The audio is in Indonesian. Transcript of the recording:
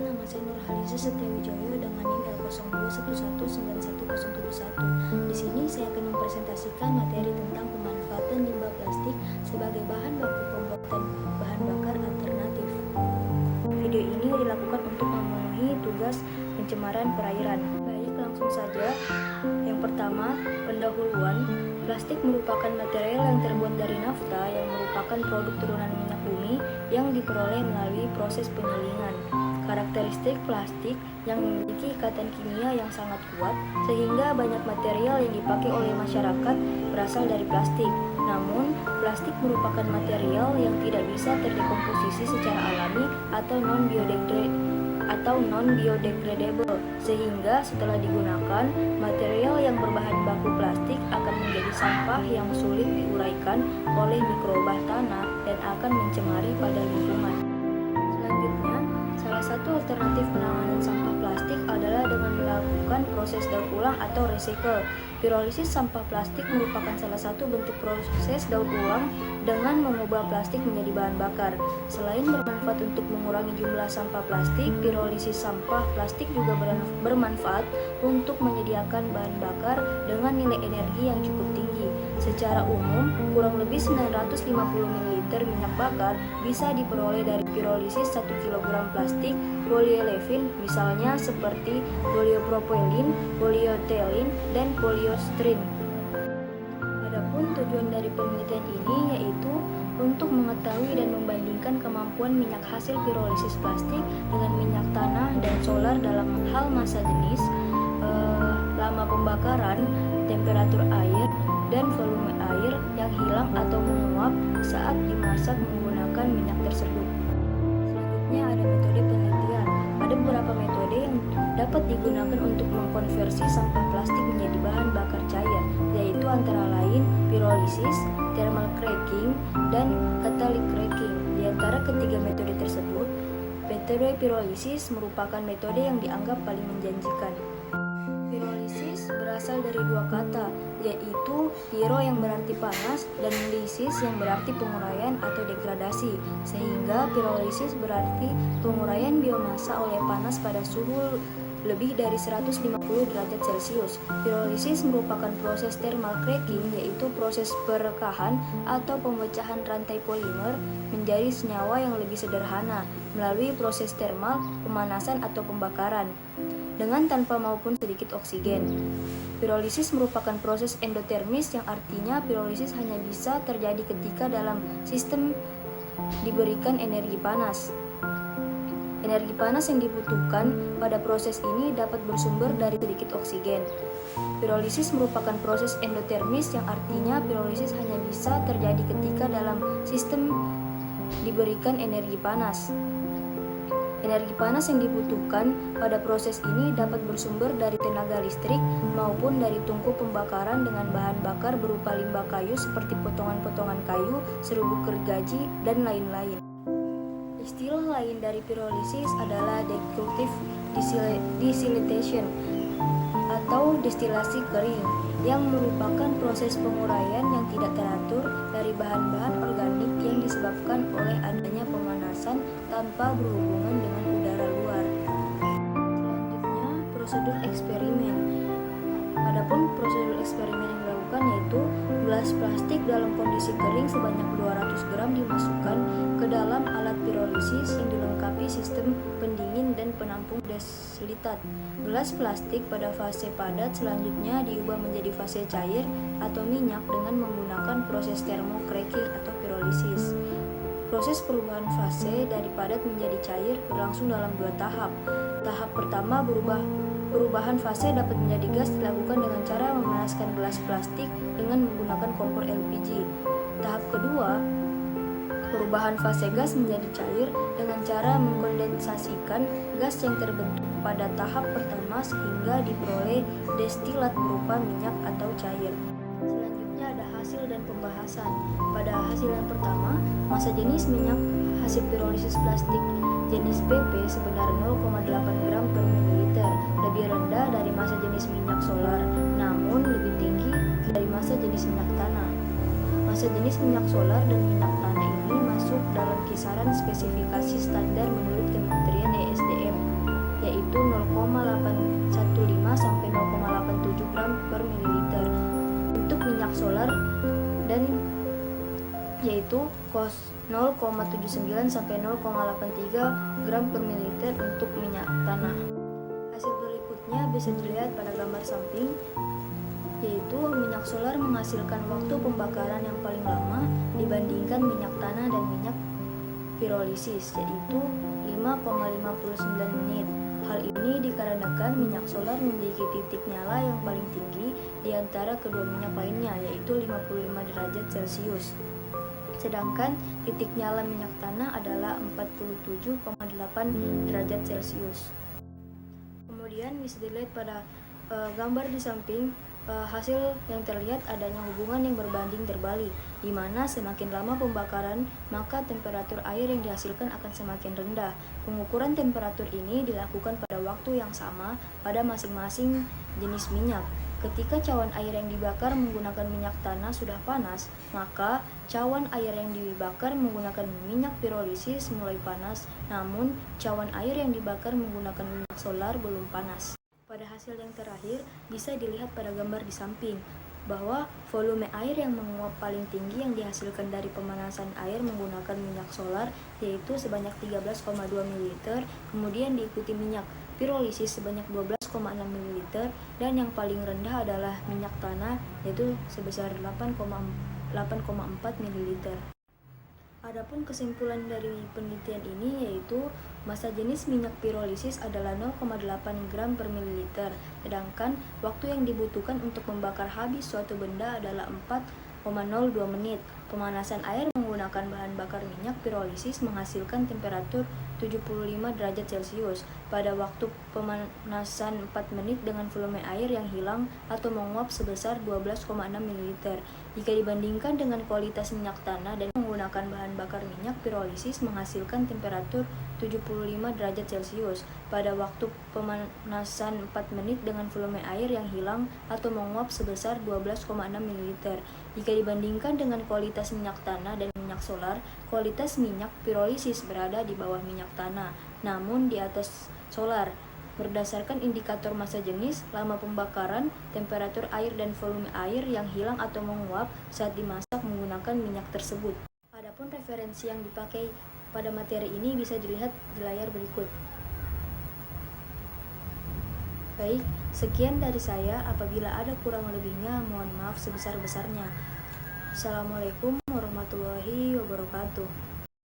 Perkenalkan, nama saya Nurhaliza Setiawijoyo dengan NIM L0211919171. Di sini saya akan mempresentasikan materi tentang pemanfaatan limbah plastik sebagai bahan baku pembuatan bahan bakar alternatif. Video ini dilakukan untuk memenuhi tugas pencemaran perairan. Baik, langsung saja. Yang pertama, pendahuluan. Plastik merupakan material yang terbuat dari nafta yang merupakan produk turunan minyak bumi yang diperoleh melalui proses penyelingan. Karakteristik plastik yang memiliki ikatan kimia yang sangat kuat sehingga banyak material yang dipakai oleh masyarakat berasal dari plastik. Namun, plastik merupakan material yang tidak bisa terdekomposisi secara alami atau non-biodegradable, sehingga setelah digunakan, material yang berbahan baku plastik akan menjadi sampah yang sulit diuraikan oleh mikroba tanah dan akan mencemari pada lingkungan. Selanjutnya, salah satu alternatif penanganan sampah plastik adalah dengan melakukan proses daur ulang atau recycle. Pirolisis sampah plastik merupakan salah satu bentuk proses daur ulang dengan mengubah plastik menjadi bahan bakar. Selain bermanfaat untuk mengurangi jumlah sampah plastik, pirolisis sampah plastik juga bermanfaat untuk menyediakan bahan bakar dengan nilai energi yang cukup tinggi. Secara umum, kurang lebih 950 ml minyak bakar bisa diperoleh dari pirolisis 1 kg plastik polyolefin, misalnya seperti poliopropylene, polyethylene, dan polyestyrene. Adapun tujuan dari penelitian ini yaitu untuk mengetahui dan membandingkan kemampuan minyak hasil pirolisis plastik dengan minyak tanah dan solar dalam hal massa jenis, lama pembakaran, temperatur air, dan volume air yang hilang atau menguap saat dimasak menggunakan minyak tersebut. Selanjutnya ada metode penelitian. Ada beberapa metode yang dapat digunakan untuk mengkonversi sampah plastik menjadi bahan bakar cair, yaitu antara lain pirolisis, thermal cracking, dan catalytic cracking. Di antara ketiga metode tersebut, metode pirolisis merupakan metode yang dianggap paling menjanjikan. Pirolisis berasal dari dua kata, yaitu piro yang berarti panas dan lysis yang berarti penguraian atau degradasi, sehingga pirolisis berarti penguraian biomasa oleh panas pada suhu lebih dari 150 derajat Celcius. Pirolisis merupakan proses thermal cracking, yaitu proses perekahan atau pemecahan rantai polimer menjadi senyawa yang lebih sederhana melalui proses thermal, pemanasan atau pembakaran dengan tanpa maupun sedikit oksigen. Pirolisis merupakan proses endotermis yang artinya pirolisis hanya bisa terjadi ketika dalam sistem diberikan energi panas. Energi panas yang dibutuhkan pada proses ini dapat bersumber dari sedikit oksigen. Pirolisis merupakan proses endotermis yang artinya pirolisis hanya bisa terjadi ketika dalam sistem diberikan energi panas. Energi panas yang dibutuhkan pada proses ini dapat bersumber dari tenaga listrik maupun dari tungku pembakaran dengan bahan bakar berupa limbah kayu seperti potongan-potongan kayu, serbuk gergaji, dan lain-lain. Istilah lain dari pirolisis adalah destructive distillation atau destilasi kering, yang merupakan proses penguraian yang tidak teratur dari bahan-bahan organik yang disebabkan oleh adanya pemanasan tanpa berhubungan dengan udara luar. Selanjutnya, prosedur eksperimen. Adapun prosedur eksperimen yang dilakukan yaitu gelas plastik dalam kondisi kering sebanyak 200 gram dimasukkan ke dalam alat pirolisis yang dilengkapi sistem pendingin dan penampung deslitat. Gelas plastik pada fase padat selanjutnya diubah menjadi fase cair atau minyak dengan menggunakan proses thermocracking atau pirolisis. Proses perubahan fase dari padat menjadi cair berlangsung dalam 2 tahap. Tahap pertama perubahan fase dapat menjadi gas dilakukan dengan cara memanaskan gelas plastik dengan menggunakan kompor LPG. Tahap kedua, perubahan fase gas menjadi cair dengan cara mengkondensasikan gas yang terbentuk pada tahap pertama sehingga diperoleh destilat berupa minyak atau cair. Selanjutnya ada hasil dan pembahasan. Pada hasil yang pertama, massa jenis minyak hasil pirolisis plastik jenis PP sebenarnya 0,8 gram per mililiter, lebih rendah dari massa jenis minyak solar, namun lebih tinggi dari massa jenis minyak tanah. Massa jenis minyak solar dan minyak tanah ini masuk dalam kisaran spesifikasi standar menurut Kementerian ESDM. dan yaitu 0,79 sampai 0,83 gram per mililiter untuk minyak tanah. Hasil berikutnya bisa dilihat pada gambar samping, yaitu minyak solar menghasilkan waktu pembakaran yang paling lama dibandingkan minyak tanah dan minyak pirolisis, yaitu 5,59 menit. Hal ini dikarenakan minyak solar memiliki titik nyala yang paling tinggi di antara kedua minyak lainnya, yaitu 55 derajat Celcius. Sedangkan titik nyala minyak tanah adalah 47,8 derajat Celcius. Kemudian bisa dilihat pada gambar di samping, hasil yang terlihat adanya hubungan yang berbanding terbalik, di mana semakin lama pembakaran, maka temperatur air yang dihasilkan akan semakin rendah. Pengukuran temperatur ini dilakukan pada waktu yang sama pada masing-masing jenis minyak. Ketika cawan air yang dibakar menggunakan minyak tanah sudah panas, maka cawan air yang dibakar menggunakan minyak pirolisis mulai panas, namun cawan air yang dibakar menggunakan minyak solar belum panas. Pada hasil yang terakhir, bisa dilihat pada gambar di samping, bahwa volume air yang menguap paling tinggi yang dihasilkan dari pemanasan air menggunakan minyak solar, yaitu sebanyak 13,2 ml, kemudian diikuti minyak pirolisis sebanyak 12,6 ml, dan yang paling rendah adalah minyak tanah, yaitu sebesar 8,4 ml. Adapun kesimpulan dari penelitian ini yaitu massa jenis minyak pirolisis adalah 0,8 gram per mililiter, sedangkan waktu yang dibutuhkan untuk membakar habis suatu benda adalah 4,02 menit. Pemanasan air menggunakan bahan bakar minyak pirolisis menghasilkan temperatur 75 derajat Celcius pada waktu pemanasan 4 menit dengan volume air yang hilang atau menguap sebesar 12,6 ml. Jika dibandingkan dengan kualitas minyak tanah dan menggunakan bahan bakar minyak pirolisis menghasilkan temperatur 75 derajat Celcius pada waktu pemanasan 4 menit dengan volume air yang hilang atau menguap sebesar 12,6 ml. Jika dibandingkan dengan kualitas minyak tanah dan minyak solar, kualitas minyak pirolisis berada di bawah minyak tanah, namun di atas solar. Berdasarkan indikator massa jenis, lama pembakaran, temperatur air dan volume air yang hilang atau menguap saat dimasak menggunakan minyak tersebut. Adapun referensi yang dipakai pada materi ini bisa dilihat di layar berikut. Baik, sekian dari saya. Apabila ada kurang lebihnya, mohon maaf sebesar-besarnya. Assalamualaikum warahmatullahi wabarakatuh.